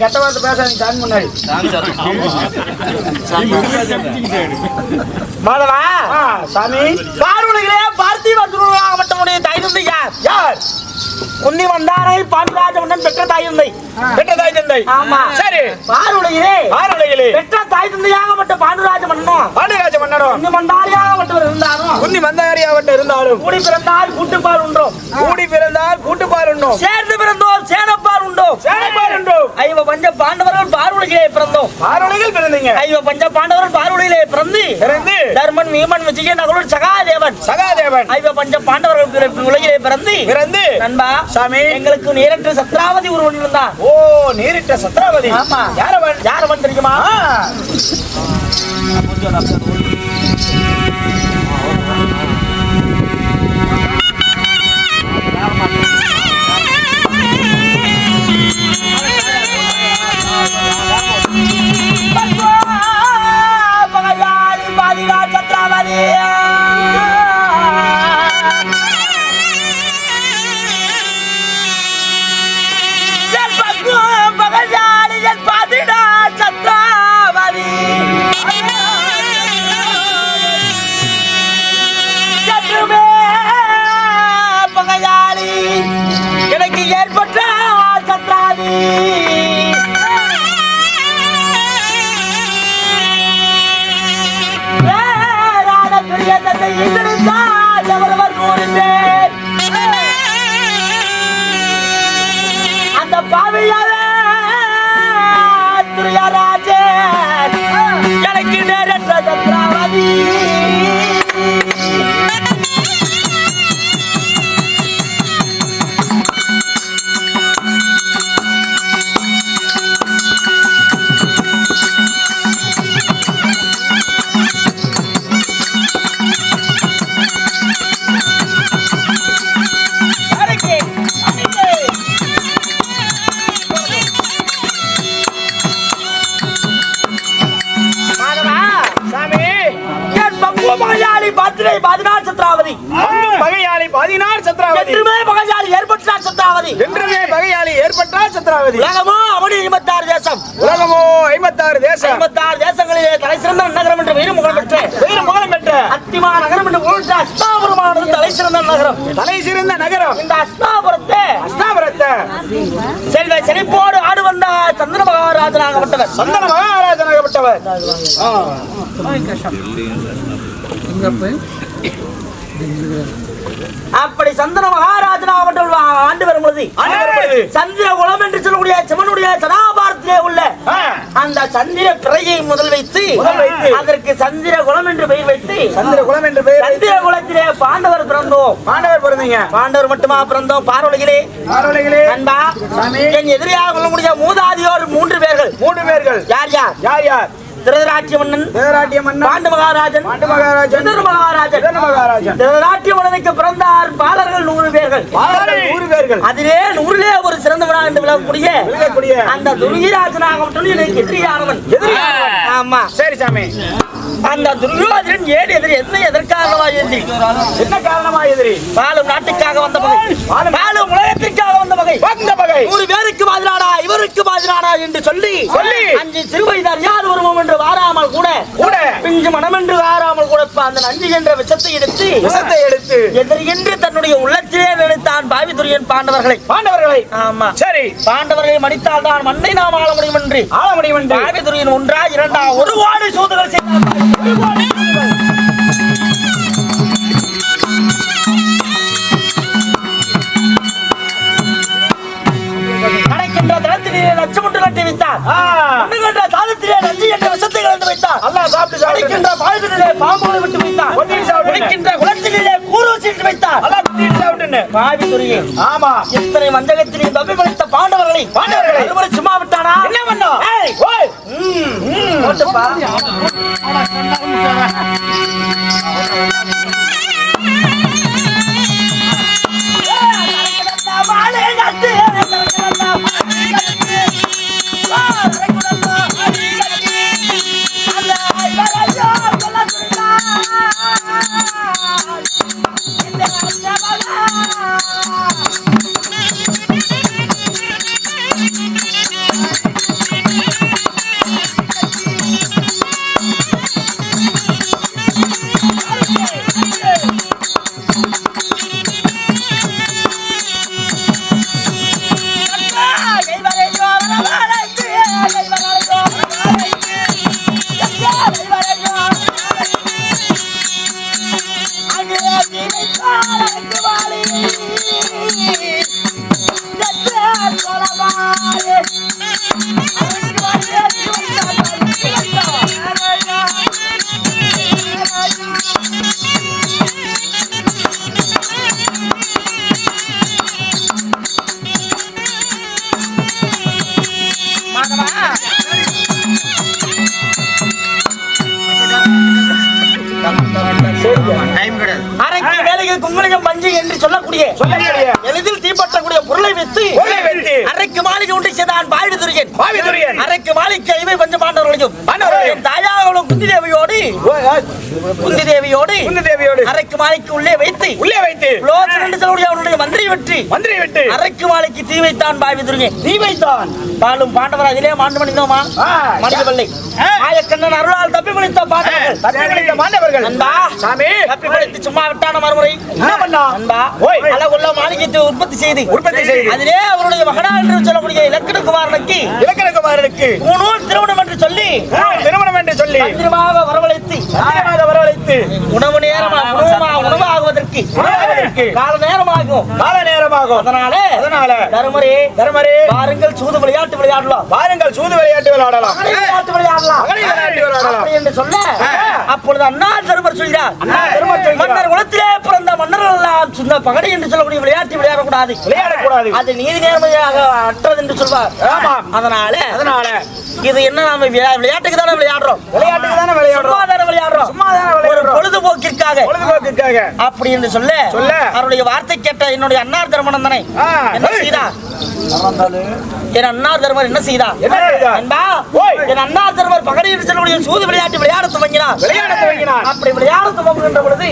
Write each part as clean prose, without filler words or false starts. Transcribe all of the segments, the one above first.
கெட்ட வார்த்தை பேசாதீங்க சாமி முன்னாடி. மாதவா சாமி பார்வதிகளே பார்த்திப திருவிழாவட்டமுடைய தாய் தந்தை யார்? யார்? குந்தி வந்தாரை பாண்டிராஜ மன்னன் பெற்ற தாய் தந்தை. பெற்ற தாய் தந்தை. ஆமா சரி. பார்வதிகளே பெற்ற தாய் தந்தையாகப்பட்ட பாண்டிராஜ மன்னனும் பாண்டிராஜ மன்னரும் குந்தி மந்தாரியாகப்பட்டவர் இருந்தாலும் குந்தி மந்தாரியாகப்பட்ட இருந்தாலும் கூடி பிறந்தால் கூட்டுப்பால் உண்டோம். கூடி பிறந்தால் கூட்டுப்பால் உண்டோம். சேர்ந்து பிறந்தோம் சேனப்பால் உண்டோம். சேனப்பால் உண்டோம். ஐவ பஞ்ச பாண்டவர்கள் பார்வதிகளே பிறந்தோம். பார்வதிகள் பிறந்தீங்க. ஐவ பஞ்ச பாண்டவர்கள் பார்வதிகளே பிறந்து தர்மன் வீமன் விஜய நகுலன் சகாதேவன் ஐவ பஞ்ச பாண்டவர்கள் உலகிலே பிறந்து நண்பா சாமி எங்களுக்கு நேரற்ற சத்ராவதி ஒருவன் இருந்தான். ஓ நேரற்ற சத்ராவதி. ஆமா யாரவன் தெரியுமா? சத்ராவதி எனக்கு ஏற்பட்ட சத்ராதி அந்த பாவியார எனக்கு நேரற்ற சத்ராவதி சத்ராவதி பகையாளி 16 சத்ராவதி என்றுமே பகையாளி ஏற்பட்டார் சத்ராவதி என்றுமே பகையாளி ஏற்பட்டார் சத்ராவதி உலகமோ அவனி 56 தேசம் உலகமோ 56 தேசம் 56 தேசங்களிலே தலை சிறந்த நகரம் என்று வீரமுகலம் பெற்ற அத்திமா நகரம் என்று புகழ்ந்த அஸ்தாபுரமானது தலை சிறந்த நகரம் இந்த அஸ்தாபுரத்தை செழிப்போடு ஆடு வந்த சந்தன மகாராஜனாகப்பட்டவர் அப்படி சந்தன மகாராஜனாகப்பட்டவர் ஆண்டு வரும் பொழுது சந்திர குலம் என்று சொல்லக்கூடிய சிவனுடைய சதாபாரத்திலே உள்ள அந்த சந்திர பிறையை முதல் வைத்து அதற்கு சந்திர குலம் என்று பெயர் வைத்து சந்திர குலத்திலே பாண்டவர் பிறந்தோம். பாண்டவர் மட்டுமா பிறந்தோம்? பார்வதிகளே அன்பா என் எதிரியாக கொள்ளக்கூடிய மூதாதியோர் 3 பேர்கள். யார்? திருதராட்டிய மன்னன் பாண்டு மகாராஜன் திருதராட்டிய மன்னனுக்கு பிறந்தார் பாலர்கள் 100 பேர்கள். அதிலே 100லே ஒரு சிறந்தவனாக என்று விளங்கக்கூடிய அந்த துர்கிராஜனாக மட்டும் எனக்கு எதிரியானவன். ஆமா சரி சாமி. அந்த துர்யோதனன் ஏன் எதிரி? என்ன காரணமாக எதிரி? பாலும் நாட்டுக்காக வந்த பகை, பாலும் உலகத்திற்காக வந்த பகை. 100 பேருக்கு பாதிராடா இவருக்கு பாதிராடா என்று சொல்லி 5 சிறு வயதார் யார் வருவோம் என்று வாராமல் கூட பிஞ்சு மனம் என்று வாராமல் கூட அந்த நஞ்சு என்ற விஷத்தை எடுத்து எதிரி என்று தன்னுடைய உள்ளத்திலே நினைத்தான் பாவி துரியன் பாண்டவர்களை. ஆமா சரி. பாண்டவர்களை மடித்தால் தான் மண்ணை நாம் ஆள முடியும் என்று பாவி துரியன் 1 2 1 கோடி சூதுகள் செய்தார். கிடைக்கின்ற தளத்திலே லட்சமுட்டு கட்டி வைத்தார். சாதத்திலே நஞ்சு என்ற விஷத்தை கலந்து வைத்தார். கிடைக்கின்ற பாயத்திலே பாம்புகளை விட்டு வைத்தார். கிடைக்கின்ற குளத்திலே கூறுசிட்டு வைத்தார். பாவி துரியன் ஆமா இத்தனை மஞ்சகத்திலே தப்பி படைத்த பாண்டவர்களை சும்மா விட்டானா? என்ன பண்ணோம்? சொல்லக்கூடிய எளிதில் தீப்பற்றக்கூடிய பொருளை வைத்து அரைக்கு மாளிகை உண்டு செய்தான் பாவி துரியன் அரைக்கு மாளிகை இவை பஞ்ச பாண்டவர்களையும் தாயாகவும் குந்தி தேவியோடு அரைக்கு மாளிகைக்கு உள்ளே வைத்து அவனுடைய மந்திரி விட்டு அரைக்கு மாளிகைக்கு தீ வைத்தான் பாவி துரியன் பாலும் பாண்டவர் அதிலே மாண்டு மணிந்தோமா மனிதவல்லை ஆயக்கண்ணன் அருளால் தப்பி பிடித்த பாண்டவர்கள் அன்பா தப்பி பிடித்து சும்மா விட்டான மறுமுறை அழகுள்ள மாளிகையை உற்பத்தி செய்து அதிலே அவருடைய மகனா என்று சொல்லக்கூடிய இலக்கண குமாரனுக்கு திருமணம் என்று சொல்லி வரவழைத்து உணவு உணவாகுவதற்கு கால நேரமாகும் அதனால தர்மரே வாருங்கள் சூது விளையாட்டு விளையாடலாம் என்று சொல்ல அப்பொழுது அண்ணா தர்மர் சொல்கிறார் மன்னர் குலத்திலே பிறந்த மன்னர்கள் எல்லாம் சொன்ன பகடை என்று சொல்லக்கூடிய விளையாட்டு விளையாடக்கூடாது அது நீதி நேர்மையாக அற்றது என்று சொல்வார். அதனால இது என்ன நாம விளையாட்டுக்கு தானே விளையாடுறோம் ஒரு பொழுதுபோக்கிற்காக அப்படி என்று சொல்ல அவருடைய வார்த்தை கேட்ட என்னுடைய அன்னார் தர்மனந்தனை என்ன செய்தார்? என் அன்னார் தர்மர் என்ன செய்தார்? என் அன்னார் தர்மர் பகடை என்று சொல்லக்கூடிய சூது விளையாட்டு விளையாட துவங்கினார். அப்படி விளையாட துவங்குகின்ற பொழுது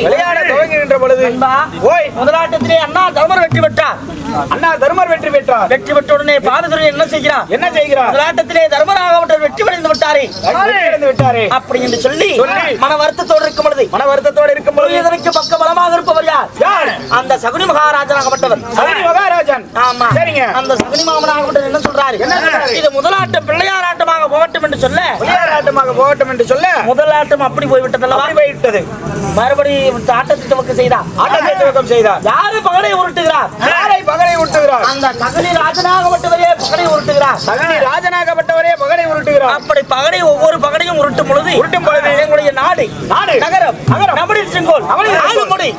முதலாட்டத்திலே அண்ணா தர்மர் வெற்றி பெற்றார். வெற்றி பெற்ற உடனே பாரதுரை என்ன செய்கிறார்? முதலாட்டத்திலே தர்மராகவட்டர் வெற்றி அடைந்து விட்டாரே அப்படி என்று சொல்லி மன வருத்தத்தோடு இருக்கும் பொழுது இதற்கு பக்க பலமாக இருப்பவர் யார்? அந்த சகுனி மகாராஜனாகப்பட்டவர். ஆமா, அந்த சகுனி மாமனாகப்பட்டவர் என்ன சொல்றாரு? இது முதலாட்டம் பிள்ளையாராட்டமாக போகட்டும் என்று சொல்ல முதலாட்டம் அப்படி போய்விட்டதல்லவா? மறுபடியும் ஆட்டத்தை துவக்கம் செய்தார். யாரு பகடை உருட்டுகிறார்? அந்த சகுனி ராஜனாகப்பட்டவரே பகடை உருட்டுகிறார். அப்படி பகடை ஒவ்வொரு பகடையும் உருட்டும் பொழுது எங்களுடைய நாடு நகரம் நபடி செங்கோல் ஆளுமொழி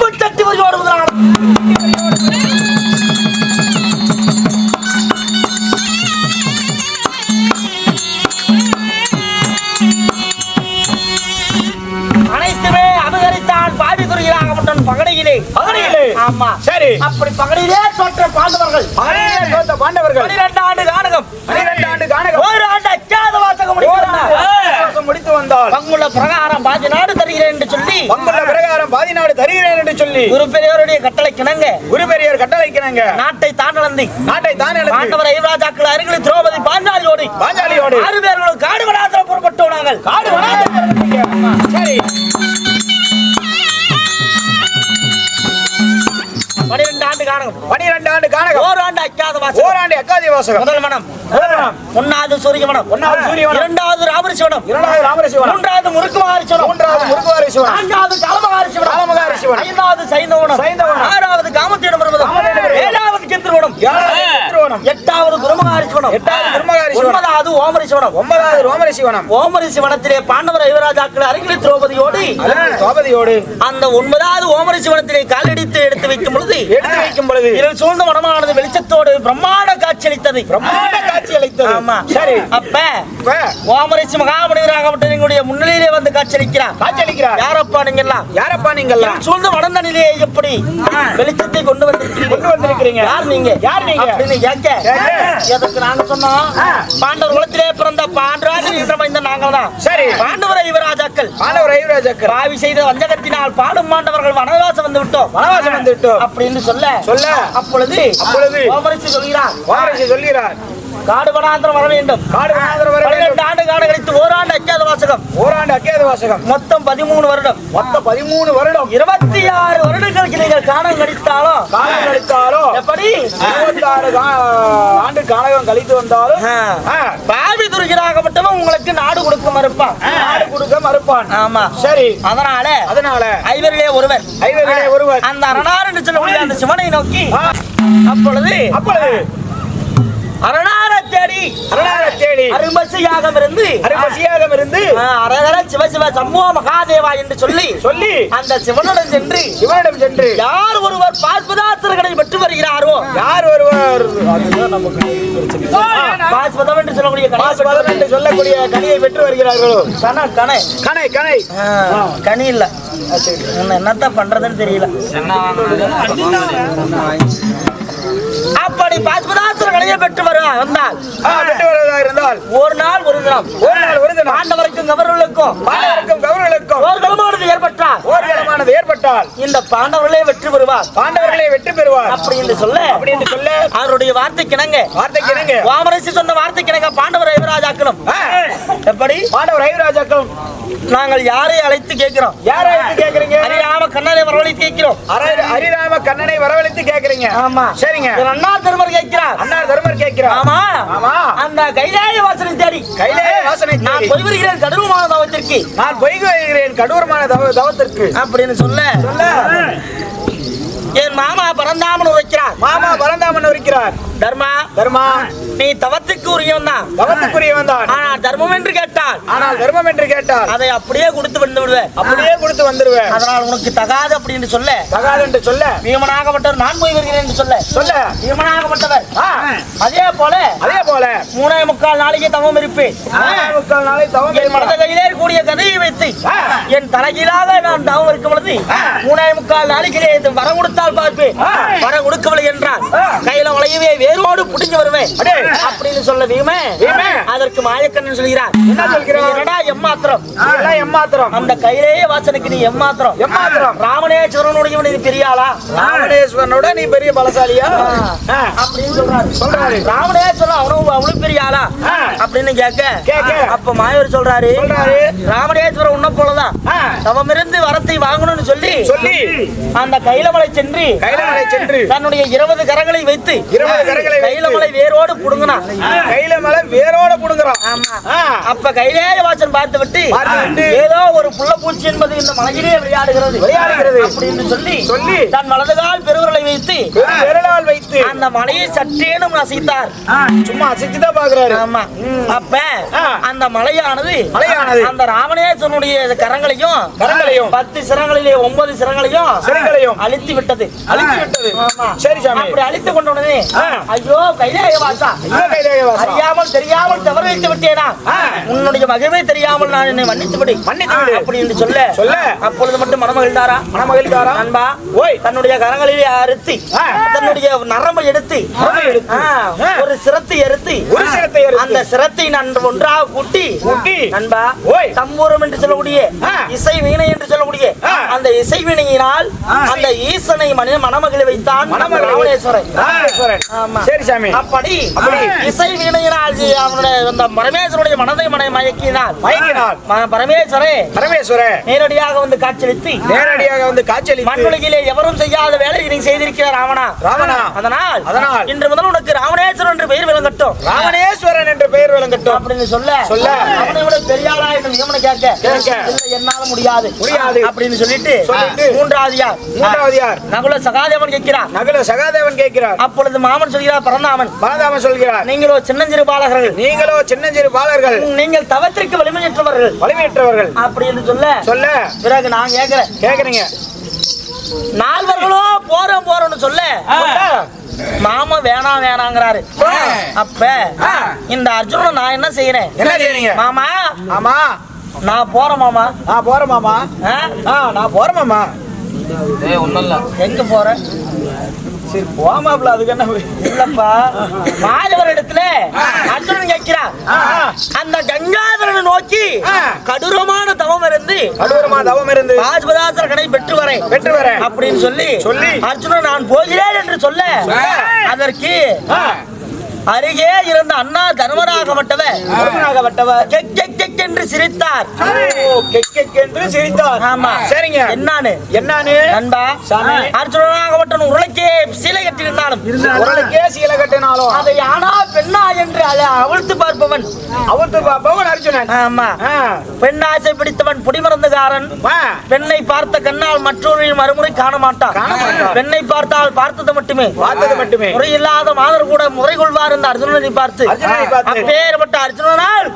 உப்புச்சட்டி ஓடுவதனால அனைத்துமே அபகரித்தான் பாவி துறையிலாகப்பட்ட பகடையிலே. ஆமா, சரி. அப்படி பகடையிலே தோற்ற பாண்டவர்கள் 12 ஆண்டு கானகம் ஒரு ஆண்டு அச்சாத வாசகம் முடித்து வந்தால் பங்குள்ள பிரகாரம் பாதி நாடு தருகிறேன் என்று சொல்லி குரு பெரியோருடைய கட்டளை கிணங்க நாட்டை தாண்டலந்தி பாண்டவர் ஐவராஜாக்கள் அருகில் திரௌபதி பாஞ்சாலியோடு 6 பேர்களும் காடு வனாந்திரம் புறப்பட்டோம். நாங்கள் காடு வனாந்திரம். சரி, 12 ஆண்டு கானகம் ஒரு ஆண்டு அக்காத வாசகம் முதல் மனம் ஒன்னாவது சூரிய மனம் இரண்டாவது ராமரிசிவனம் மூன்றாவது முறுக்கு மகாரிசிவனம் நான்காவது காலமகாரிசிவனம் ஐந்தாவது சைந்தவனம் ஆறாவது காமத்திடம் ஏழாவது கிந்திரவனம் எட்டாவது குருமகாரிசிவனம் ஒன்பதாவது ஓமரிசிவனத்திலே பாண்டவர் ஐவராஜாக்கள் அருகில் திரௌபதியோடு அந்த 9வது ஓமரிசிவனத்திலே காலடித்து எடுத்து வைக்கும் பொழுது இருள் சூழ்ந்த மனமானது வெளிச்சத்தோடு பிரம்மாண்ட காட்சி அளித்தது. ஆமா, சரி. அப்ப ஓமரிசி மகாமுனிவராகப்பட்ட எங்களுடைய முன்னிலையிலே வந்து காட்சி அளிக்கிறார். யாரப்பா நீங்கெல்லாம் சூழ்ந்த மனந்தனிலே எப்படி வெளிச்சத்தை கொண்டு வந்திருக்கிறீங்க? யார் நீங்க அப்படின்னு கேட்க எதற்கு நாங்க சொன்னோம்? பாண்டவர் குலத்திலே பிறந்த பாண்டராஜன் என்ற மைந்தன் நாங்கள் தான். சரி, பாண்டவர் ஐவராஜாக்கள் பாவி செய்த வஞ்சகத்தினால் பாடும் பாண்டவர்கள் வனவாசம் வந்து விட்டோம் அப்படின்னு சொல்ல அப்பொழுது ஓமரிசி சொல்கிறார் காடு வனாந்திரம் வர வேண்டும். 12 ஆண்டு காலம் கழித்து ஓராண்டு அக்கியாத வாசகம் மொத்தம் 13 வருடம் 26 வருடங்களுக்கு நீங்கள் காலம் கழித்தாலும் எப்படி 26 ஆண்டு காலம் கழித்து வந்தாலும் பாவி துருகிறாகப்பட்டவன் உங்களுக்கு நாடு கொடுக்க மறுப்பான். ஆமா, சரி. அதனால ஐவரிலே ஒருவர் அந்த அரணார் என்று சொல்லக்கூடிய அந்த சிவனை நோக்கி அப்பொழுது அரணாரத்தை தேடி அரும்பசியாக இருந்து அரகர சிவசிவ சம்போ மகாதேவா என்று சொல்லி அந்த சிவனிடம் சென்று யார் ஒருவர் பாஸ்பதாஸ்திரங்களை பெற்று வருகிறாரோ யார் ஒருவர் பாஸ்பதம் என்று சொல்லக்கூடிய கனியை பெற்று வருகிறார்களோ கனி இல்ல என்னத்தான் பண்றதுன்னு தெரியல. அப்படி பாஸ்பதாஸ்திரங்களையே பெற்று வந்தால் ஒரு நாள் ஒரு தினம் பாண்டவருக்கும் கௌரவர்களுக்கும் ஏற்பட்டால் இந்த பாண்டவர்களே வெற்றி பெறுவார் அப்படி என்று சொல்ல அவருடைய வார்த்தைக்கிணங்க வாமரசி சொன்ன வார்த்தைக்கிணங்க பாண்டவர் ஐவராஜாக்களும் எப்படி பாண்டவர் ஐவராஜாக்களும் நாங்கள் யாரை அழைத்து கேட்கிறோம்? யாரை அழைத்து கேட்கிறீங்க? ஹரிராம கண்ணனை வரவழைத்து கேட்கிறோம். ஹரிராம கண்ணனை வரவழைத்து கேட்கிறீங்க. ஆமா சரிங்க. அண்ணார் தர்மர் கேட்கிறார். ஆமா ஆமா. அந்த கைலாய வாசனை தேடி நான் போய் வருகிறேன் கடூரமான தவத்திற்கு அப்படின்னு சொல்ல என் மாமா பரந்தாமன் உரைக்கிறார். தர்மா நீ தவத்துக்கு உரியவன் தான். ஆனால் தர்மம் என்று கேட்டால் அதை அப்படியே கொடுத்து வந்துடுவேன். அதனால் உனக்கு தகாது அப்படின்னு சொல்ல வீமனாகப்பட்டவர் நான் போய் வருகிறேன் என்று சொல்ல வீமனாகப்பட்டவர் அதே போல 3.25 நாளைக்கு தவம் இருப்பேன். என் மனத கையிலே கூடிய கதையை வைத்து என் தலைகீழாக நான் தவம் இருக்கும் பொழுது 3.25 நாளைக்கு வரம் கொடுத்தால் பார்ப்பேன். வரம் கொடுக்கவில்லை என்றால் கையில உலையவே வேரோடு புடிஞ்சு வருவேன் அப்படின்னு சொல்ல வீமே அதற்கு மாயக்கண்ணன் சொல்கிறார். எம்மாத்திரம் அந்த கையிலேயே வாசனுக்கு நீ எம்மாத்திரம் ராமணேஸ்வரனுடைய நீ பெரிய ஆளா? ராமணேஸ்வரனோட நீ பெரிய பலசாலியா அப்படின்னு சொல்றாரு. ராமணேஸ்வரன் அவனும் பெரிய ஆளா அப்படின்னு கேட்க அப்ப மாயவர் சொல்றாரு ராமணேஸ்வரன் உன்ன போலதான் தவம் இருந்து வரத்தை வாங்கணும்னு சொல்லி அந்த கைலமலை சென்று தன்னுடைய 20 கரங்களை வைத்து கைலமலை வேரோடு புடுங்கினான். அப்ப கைலேய வாசன் பார்த்து விட்டு ஏதோ ஒரு புள்ளப்பூச்சி என்பது இந்த மலையிலே விளையாடுகிறது அப்படின்னு சொல்லி தன் வலதுகால் பெருவிரலை வைத்து அந்த மலையை சற்றேனும் அசைத்தார். சும்மா அசைச்சுதான் பாக்குறாரு. ஆமா. அப்ப அந்த மலையானது அந்த ராமணேஸ்வரனுடைய கரங்களையும் 10 சிரங்களிலே 9 சிரங்களையும் அழித்து விட்டது. சரி சாமி. அப்படி அழித்து கொண்ட உடனே ஐயோ கைலாய வாசா அறியாமல் தெரியாமல் தவறு வைத்து விட்டேனா? உன்னுடைய மகிமை தெரியாமல் நான் என்னை மன்னித்து விடு அப்படி என்று சொல்ல அப்பொழுது மட்டும் மனமகிழ்ந்தாரா அன்பா தன்னுடைய கரங்களிலே அறுத்தி தன்னுடைய நரம்பை எடுத்து ஒரு சிரத்தை எடுத்து அந்த சிரத்தை நன்று ஒன்றாக கூட்டி நண்பா சம்பூரம் என்று சொல்லக்கூடிய இசை வீணை என்று சொல்லக்கூடிய அந்த இசை வீணையினால் அந்த ஈசனை மனமகிழ வைத்தான் ராமணேஸ்வரன். சரி சாமி. அப்படி இசை வீணையினால் அந்த பரமேஸ்வருடைய மனதை மயக்கினார். பரமேஸ்வரே நேரடியாக வந்து காட்சியளித்து மண்ணுலகிலே எவரும் செய்யாத வேலையை நீ செய்திருக்கிறார் ராவணா. அதனால் இன்று முதல் உனக்கு ராமணேஸ்வரன் என்று பெயர் விளங்கட்டும். அப்படின்னு சொல்ல அவனை விட பெரியாளா என்று நியமன கேட்க என்னால முடியாது அப்படின்னு சொல்லிட்டு மூன்றாவது யார் நகுல சகாதேவன் கேட்கிறார். அப்பொழுது மாமன் சொல்கிறார் பரந்தாமன் சொல்கிறார் நீங்களோ சின்னஞ்சிறு பாலகர்கள் நீங்கள் தவத்திற்கு வலிமையற்றவர்கள் அப்படி என்று சொல்ல பிறகு நான் கேட்கிறேன் நால்வர்களோ போறோம்னு சொல்ல மாமா வேணாங்கிறாரு. அப்ப இந்த அர்ஜுனன் நான் என்ன செய்யறேன் மாமா நான் போறேன் மாமா எங்க போறேன்? சரி போமாப்ல அதுக்கு என்ன இல்லப்பா. மாதவரிடத்துல அர்ஜுனன் கேட்கிறான் அந்த கங்காதரனை நோக்கி கடூரமான தவம் இருந்து பாஸ்பதாஸ்திர கடை பெற்று வரேன் அப்படின்னு சொல்லி அர்ஜுனன் நான் போகிறேன் என்று சொல்ல அதற்கு அருகே இருந்த அண்ணா தர்மராகப்பட்டவர் என்று சிரித்தார். ஆமா சரிங்க. என்னானு நண்பா அர்ஜுனனாகப்பட்டவன் உருளைக்கே சீலை கட்டினாலும் சொன்னாலும் அதை ஆனா பெண்ணா என்று அவிழ்த்து பார்ப்பவன் அர்ஜுனன். ஆமா பெண்ணாசை பிடித்தவன் புடிமருந்துகாரன். பெண்ணை பார்த்த கண்ணால் மற்றொரு மறுமுறை காண மாட்டான். பெண்ணை பார்த்தால் பார்த்தது மட்டுமே முறையில்லாத மாதர் கூட முறை கொள்வார் என்று அர்ஜுனனை பார்த்து அப்பேற்பட்ட அர்ஜுனனால்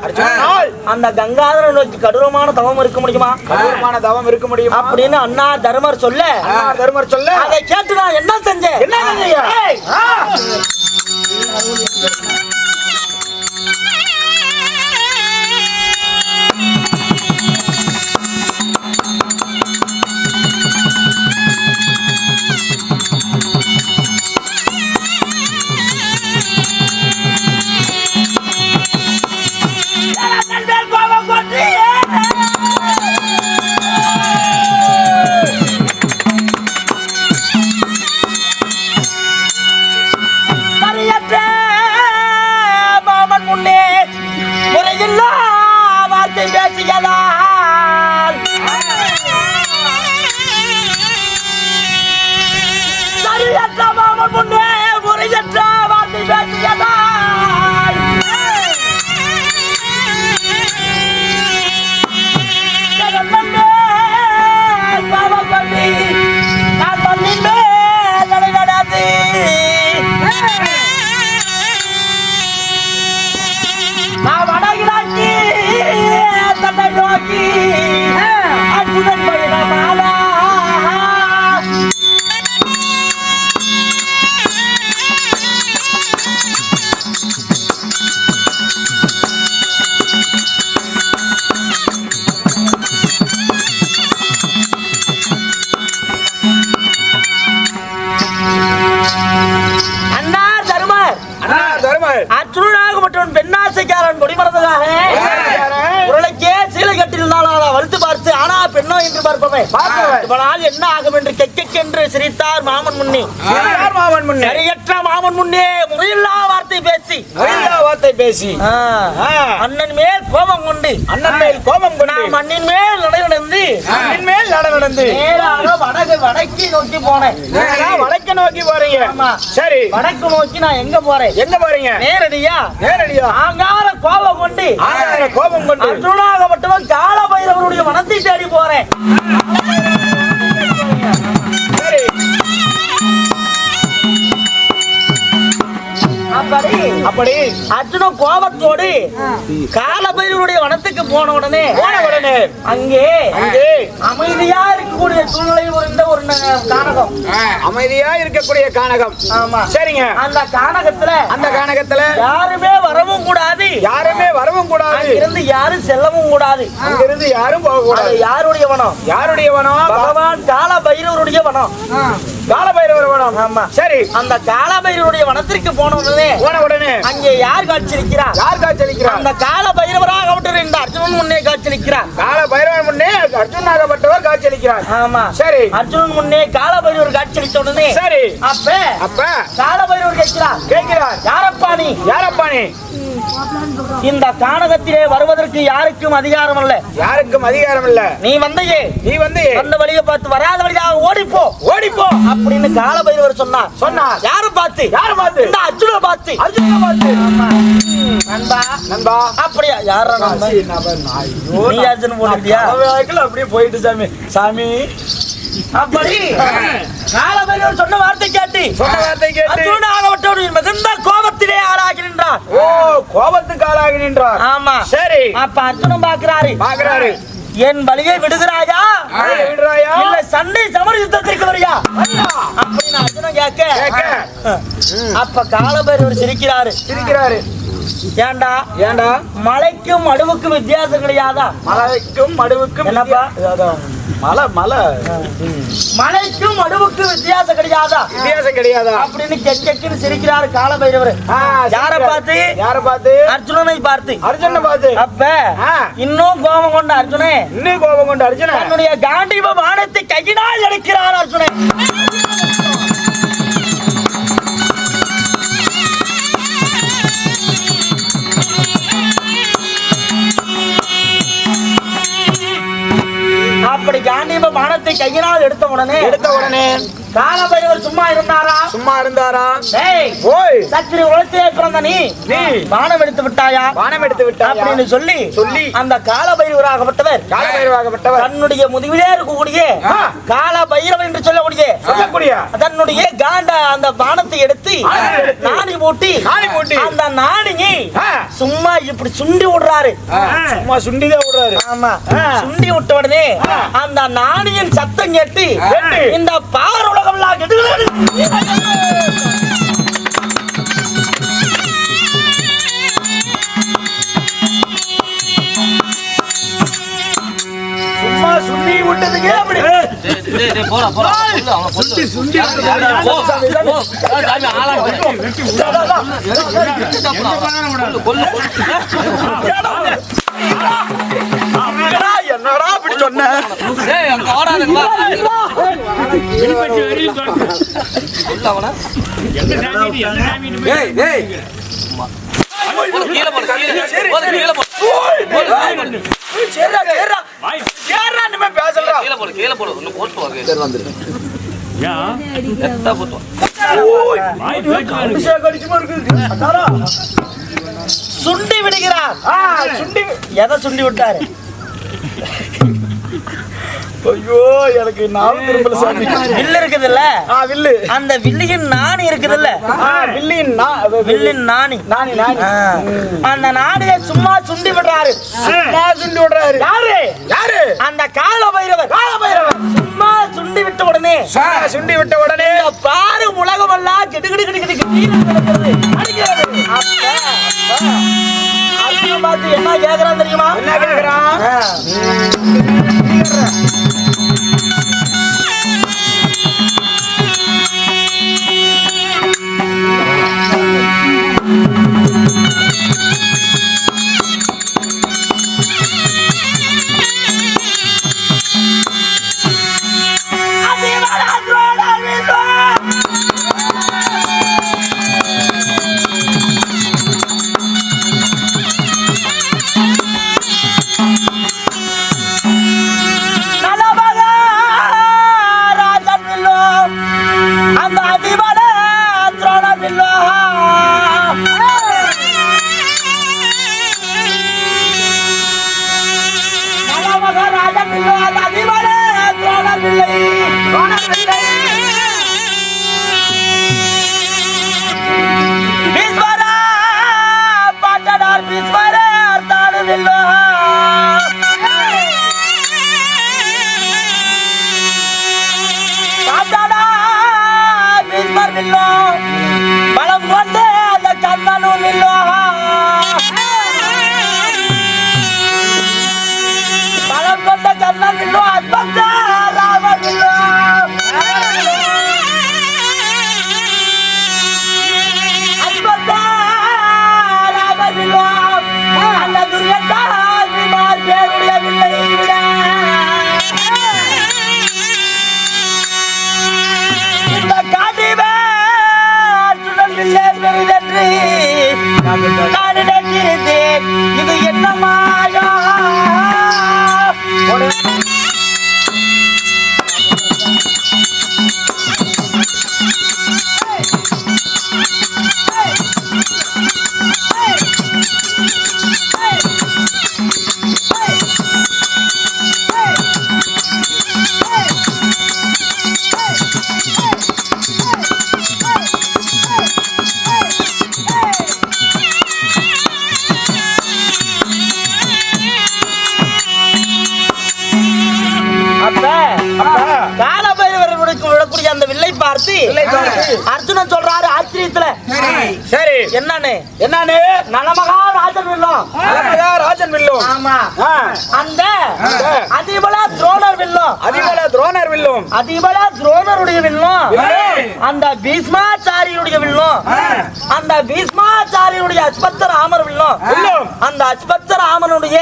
அந்த கங்காதரனை நோக்கி கடூரமான தவம் இருக்க முடியுமா? அப்படின்னு அண்ணா தர்மர் சொல்ல அதை கேட்டு நான் என்ன செஞ்சேன்? அர்ஜுனாகப்பட்டவன் பெண்ணாசைக்காரன் கொடிமரத்துக்காக உருளைக்கே சீலை கட்டியிருந்தாலும் வலுத்து பார்த்து ஆனா பெண்ணோ என்று பார்ப்பவன் என்ன ஆகும் என்று கெக்கென்று சிரித்தார் மாமன் முன்னே. சரியற்ற மாமன் முன்னே முறையில்லா வார்த்தை பேசி அண்ணன் மேல் கோபம் கொண்டு மண்ணின் மேல் நடந்து நேராக வடக்கு நோக்கி போனேன். வடக்கு நோக்கி போறீங்க? சரி. வடக்கு நோக்கி நான் எங்க போறீங்க? நேரடியா ஆங்கார கோபம் கொண்டு அர்ஜுனாகப்பட்டவன் கால பைரவருடைய மனத்தை தேடி போறேன். அப்படி அர்ஜுனன் கோபத்தோடு காலபைரவருடைய வனத்துக்கு போன உடனே அங்கே அமைதியா இருக்கக்கூடிய சூழ்நிலை ஒரு கானகம். அமைதியா இருக்கக்கூடிய கானகம். ஆமா, சரிங்க. அந்த கானகத்துல யாருமே வரவும் கூடாது, இருந்து யாரும் செல்லவும் கூடாது, இருந்து யாரும் போக கூடாது. யாருடைய வனம்? பகவான் காலபைரவருடைய வனம். காலபைரவர் வனம். ஆமா, சரி. அந்த காலபைரவருடைய வனத்திற்கு போன உடனே அங்கே யார் காட்சியளிக்கிறார்? அந்த காலபைரவராகப்பட்டவர் இந்த அர்ஜுனன் முன்னே காட்சியளிக்கிறார். காலபைரவர் முன்னே அர்ஜுனாகப்பட்டவர் காட்சியளிக்கிறார். ஆமா, சரி. அர்ஜுனன் முன்னே காலபைரவர் காட்சியளித்த உடனே சரி. அப்ப காலபைரவர் கேட்கிறார், யாரப்பா நீ? இந்த கானகத்திலே வருவதற்கு யாருக்கும் அதிகாரம் இல்ல. நீ வந்தையே வந்த வழியை பார்த்து வராத வழியாக ஓடிப்போ அப்படின்னு காலபைரவர் சொன்னார். யாரை பார்த்து? இந்த அர்ஜுனனை பார்த்து. நண்பா அப்படியா? யாரா நீ அர்ஜுனன் போட்டியா? அப்படியே போயிட்டு சாமி அப்படி காலபைரவர் சொன்ன வார்த்தை கேட்டு அர்ஜுனாகப்பட்டவர் மிகுந்த கோபத்திலே ஆளாகி நின்றார். கோபத்துக்கு ஆளாகி நின்றார். ஆமா, சரி. அப்ப அர்ஜுனன் பாக்குறாரு, என் வழியை விடுகிறாயா இல்ல சண்டை சமர யுத்தத்திற்கு வரியா அப்படின்னு அர்ஜுனன் கேட்க அப்ப காலபைரவர் சிரிக்கிறாரு. ஏண்டா மலைக்கும் மடுவுக்கும் வித்தியாசம் கிடையாதா? என்னப்பா மலைக்கும் மடுவுக்கு வித்தியாசம் கிடையாதா அப்படின்னு கெக்கென்னு சிரிக்கிறாரு காலபைரவர். யாரை பார்த்து? அர்ஜுனனை பார்த்து. அப்ப இன்னும் கோபம் கொண்ட அர்ஜுனன் தன்னுடைய காண்டீப பாணத்தை கையினால் எடுக்கிறார். அர்ஜுனன் அப்படி காண்டீப பாணத்தை கையினால் எடுத்த உடனே காலபைரவர் சும்மா இருந்தாரா? அம்மா இருந்தாரா? டேய், ஓய், சத்திரி உலகத்திலே பிறந்த நீ பானம் எடுத்து விட்டாயா? பானம் எடுத்து விட்டாயா? அப்படின்னு சொல்லி அந்த கால பைரவராகப்பட்டவர் தன்னுடைய முதுகிலே இருக்கக்கூடிய கால பைரவன் என்று சொல்லக்கூடிய தன்னுடைய காண்ட அந்த பானத்தை எடுத்து நாணி போட்டி அந்த நாணியை சும்மா இப்படி சுண்டி விடுறாரு. சும்மா சுண்டிதான் விடுறாரு. ஆமா, சுண்டி விட்ட உடனே அந்த நாணியின் சத்தம் கேட்டு இந்த பார் உலகம் சும்மா சுண்டி விட்டதுக்கே அப்படி என்னடா அப்படி சொன்ன? சுண்டி விடுகிறார். எதை சுண்டி விட்டாரு? ஐயோ, எனக்கு நாவு திரும்பல சாமி. வில்லு இருக்குதுல்ல, வில்லு. அந்த வில்லியின் நாணி இருக்குதுல்ல, வில்லின் நாணி அந்த நாணியை சும்மா சுண்டி விடுறாரு. சும்மா சுண்டி விடுறாரு. யாரு? அந்த கால பைரவர். சும்மா சுண்டி விட்ட உடனே பாரு உலகம் எல்லாம் கிடுகிடு அடிக்கிறது. அர்ஜுனன் பார்த்து என்ன கேக்குறான் தெரியுமா? என்ன கேக்குறான்? பலம் கொண்டு அந்த கண்ணனும் இல்லோ, பலம் கொண்ட கண்ணன் இல்லோ, அற்பத்த ராமன் இல்லோ, அற்பத்த ராமன் இல்லோ, அந்த துரியத்தால் பேருடைய வில்லை விட இந்த காட்டிவே நான் நினைக்கிறேன். இது என்ன மாயா? விடக்கூடிய அந்த வில்லை பார்த்து அர்ஜுனன் சொல்றாரு ஆச்சரியத்துல. சரி, என்னன்னு நலமகா ராஜன் வில்லும். ஆமா, அந்த அதிபல துரோணர் வில்லும், அதிபல துரோணருடைய வில்லும், அந்த பீஷ்மாச்சாரியுடைய வில்லும், அந்த பீஷ்மாச்சாரியுடைய அஸ்பத்த ராமர் வில்லும், அந்த அஸ்பத்த ராமனுடைய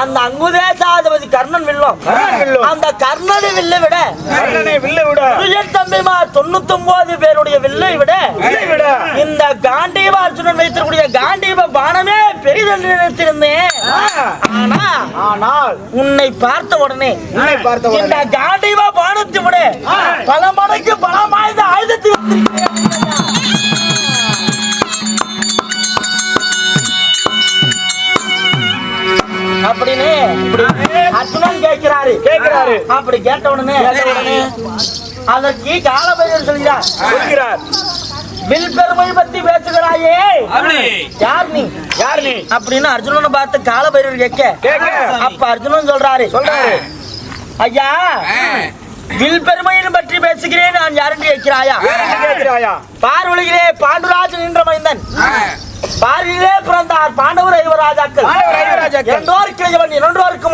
அந்த அங்குதேசாதிபதி கர்ணன் வில்லும், அந்த கர்ணனை வில்லை விட தம்பிமா 99 பேருடைய வில்லை விட இந்த காண்டீப அர்ஜுனன் வைத்திருக்கூடிய காண்டீப பானமே பெரிதென்று நினைத்திருந்தேன். ஆனால் உன்னை பார்த்த உடனே இந்த காண்டீப பானத்தை விட பல மடங்கு பலம் வாய்ந்த ஆயுதத்தை கேட்கிறாரு. அப்படி கேட்ட உடனே அதற்கு காலபைரவர் சொல்கிறார் வில் பெருமை பத்தி பேசுகிறாயே யார் நீ அப்படின்னு அர்ஜுனனை பார்த்து காலபைரவர் கேட்க அப்ப அர்ஜுனன் சொல்றாரு ஐயா வில் பெருமையின் பற்றி பேசுகிறேன் நான் யாருன்னு கேட்கிறாயா பார்வழியிலே பாண்டுராஜன் என்ற மைந்தன் பார்வையிலே பிறந்தார் பாண்டவர் ஐவராஜாக்கள் இரண்டோருக்கு இளையவன் இரண்டோருக்கு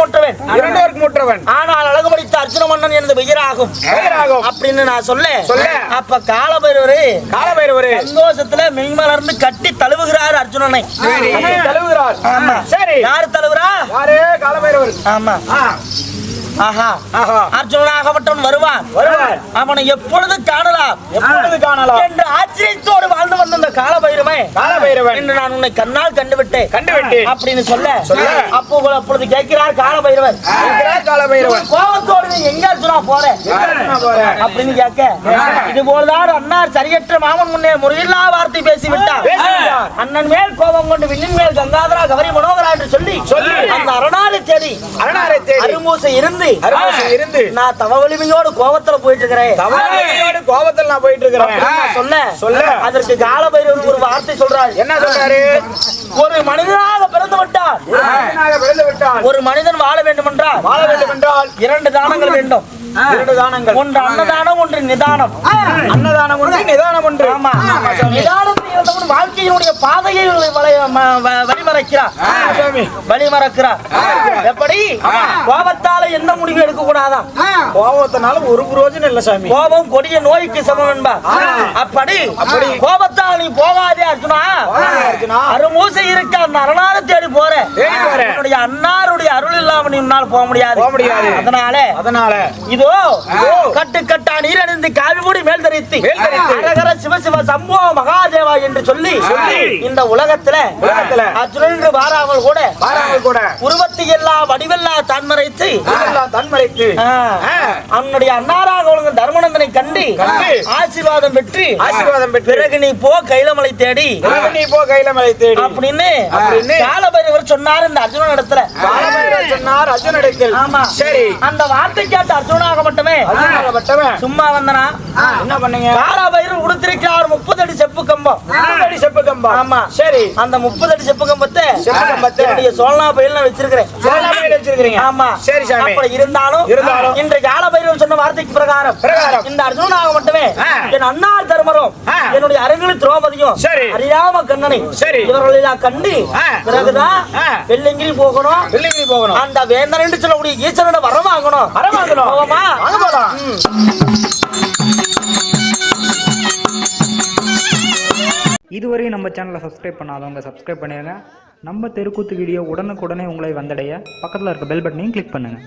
முற்றவன் ஆனால் அழகு படித்த அர்ஜுன மன்னன் எனது பெயராகும் அப்படின்னு நான் சொல்ல அப்ப காலபைரவர் சந்தோஷத்துல மெய்மலர்ந்து கட்டி தழுவுகிறார் அர்ஜுனனை. ஆமா சரி யாரு தழுவுறா? காலபைரவர். ஆமா ஆஹா அர்ஜுனனாகப்பட்டவன் வருவான் அவனை எப்பொழுது காணலாம் என்று ஆச்சரியத்தோடு வாழ்ந்து வந்த அந்த காலபைரவன் என்று நான் உன்னை கண்ணால் கண்டுவிட்டேன் அப்படின்னு சொல்ல அப்பொழுது கேட்கிறார் காலபைரவர் கோபத்தோடு நீ எங்க அர்ஜுனா போற அப்படின்னு கேட்க இது போலதான் அண்ணார் சரியற்ற மாமன் முன்னே முறையில்லா வார்த்தை பேசிவிட்டார். அண்ணன் மேல் கோபம் கொண்டு விண்ணின் மேல் கங்காதரா கவரி மனோகரா என்று சொல்லி அந்த அரணாலை தேடி அருமூசை இருந்து நான் தவ வலிமையோடு கோபத்துல போயிட்டு இருக்கிறேன் சொல்ல அதற்கு காலபைரவர் ஒரு வார்த்தை சொல்றாரு. என்ன சொல்றாரு? ஒரு மனிதனாக பிறந்து விட்டார் ஒரு மனிதன் வாழ வேண்டும் என்றால் இரண்டு தானங்கள் வேண்டும். ஒன்று அன்னதானம் ஒன்று நிதானம். அன்னதானம் ஒன்று நிதானம் ஒன்று. ஆமா நிதானத்தை இழந்தவன் வாழ்க்கையினுடைய பாதையை வழிமறக்கிறார். எப்படி? கோபத்தால எந்த முடிவு எடுக்க கூடாதான். கோபத்தினால ஒரு புரோஜனம் இல்ல சாமி. கோபம் கொடிய நோய்க்கு சமம் என்பார். அப்படி கோபத்தால் நீ போகாதே அர்ஜுனா. அருமூசை இருக்க அந்த அரணாரை தேடி போற என்னுடைய அன்னாருடைய அருள் இல்லாம நீ உன்னால் போக முடியாது. அதனால இதோ கட்டு கட்டா நீர் அணிந்து காவி மூடி மேல் தரித்து அரகர சிவ சிவ சம்போ மகாதேவா என்று சொல்லி இந்த உலகத்துல அர்ஜுனன் என்று வாராமல் கூட உருவத்தை எல்லாம் வடிவெல்லாம் தன்மறைத்து அவனுடைய அன்னாராக ஒழுங்கு தர்மநந்தனை கண்டு ஆசீர்வாதம் பெற்று பிறகு நீ போ கைலமலை தேடி அப்படின்னு காலபைரவர் சொன்னார் இந்த அர்ஜுனன் இடத்துல. ஆமா சரி அந்த வார்த்தை கேட்ட அர்ஜுனா மட்டுமே சும்மா வந்தனா என்ன பண்ணீங்க? காலபைரவர் உடுத்திருக்கிறார் 30 அடி செப்பு கம்பம். ஆமா சரி அந்த 30 அடி செப்பு கம்பத்தை என்னுடைய சோழனா பையில நான் வச்சிருக்கிறேன். ஆமா சரி சாமி. அப்படி இருந்தாலும் இன்று காலபைரவர் சொன்ன வார்த்தைக்கு பிரகாரம் இந்த அர்ஜுனாக மட்டுமே என் அண்ணார் தர்மரும் என்னுடைய அரங்கில் திரௌபதியும் அறியாம கண்ணனை இவர்கள் எல்லாம் கண்டு பிறகுதான் வெள்ளிங்கிரி போகணும் அந்த வேந்தன் என்று சொல்லக்கூடிய ஈஸ்வரனை வர வாங்கணும். இதுவரை நம்ம சேனலை சப்ஸ்கிரைப் பண்ணாதவங்க சப்ஸ்கிரைப் பண்ணிடுங்க. நம்ம தெருக்கூத்து வீடியோ உடனுக்குடனே உங்களை வந்தடைய பக்கத்தில் இருக்க பெல் பட்டனையும் கிளிக் பண்ணுங்கள்.